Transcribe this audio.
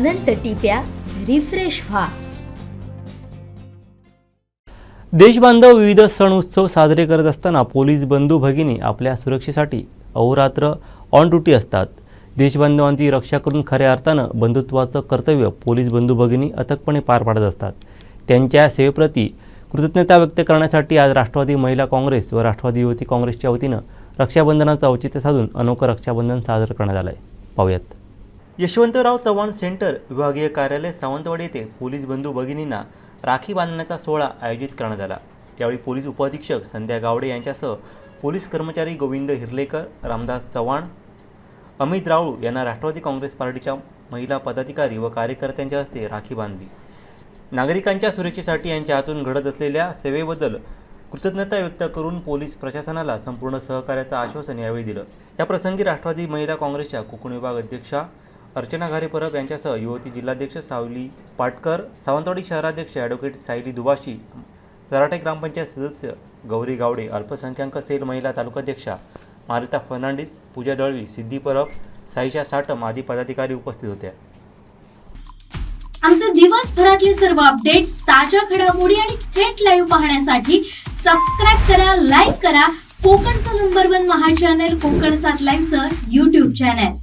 अनंत टिप्या refresh व्हा। देशबांधव विविध सण उत्सव साजरे करत असताना पोलीस बंधू भगिनी आपल्या सुरक्षेसाठी अहोरात्र ऑन ड्युटी असतात। देशबांधवांची रक्षा करून खऱ्या अर्थानं बंधुत्वाचं कर्तव्य पोलीस बंधू भगिनी अथकपणे पार पाडत असतात। त्यांच्या सेवेप्रती कृतज्ञता व्यक्त करण्यासाठी आज राष्ट्रवादी महिला काँग्रेस व राष्ट्रवादी युवती काँग्रेसच्या वतीनं रक्षाबंधनाचं औचित्य साधून अनोखं रक्षाबंधन साजरं करण्यात आलं आहे। पाहूयात। यशवंतराव चव्हाण सेंटर विभागीय कार्यालय सावंतवाडी येथे पोलीस बंधू भगिनींना राखी बांधण्याचा सोहळा आयोजित करण्यात आला। यावेळी पोलीस उपअधीक्षक संध्या गावडे यांच्यासह पोलीस कर्मचारी गोविंद हिरलेकर, रामदास चव्हाण, अमित राऊळ यांना राष्ट्रवादी काँग्रेस पार्टीच्या महिला पदाधिकारी व कार्यकर्त्यांच्या हस्ते राखी बांधली। नागरिकांच्या सुरक्षेसाठी यांच्या हातून घडत असलेल्या सेवेबद्दल कृतज्ञता व्यक्त करून पोलीस प्रशासनाला संपूर्ण सहकार्याचं आश्वासन यावेळी दिलं। या प्रसंगी राष्ट्रवादी महिला काँग्रेसच्या कोकण विभाग अध्यक्षा अर्चना घारे परब यांच्यासह युवती जिल्हाध्यक्ष सावली पाटकर, सावंतवाडी शहराध्यक्ष ॲडव्होकेट सायली दुबाशी, सराटे ग्रामपंचायत सदस्य गौरी गावडे, अल्पसंख्याक सेल महिला तालुकाध्यक्षा मारिता फर्नांडिस, पूजा दळवी, सिद्धी परब, साईशा साटम आदी पदाधिकारी उपस्थित होत्या। आमचे दिवसभरातले सर्व अपडेट्स, ताज्या घडामोडी आणि थेट लाईव्ह पाहण्यासाठी सबस्क्राईब करा, लाईक करा कोकणचं नंबर 1 महा चॅनल कोकण 7 लाईव्हचं YouTube चॅनल।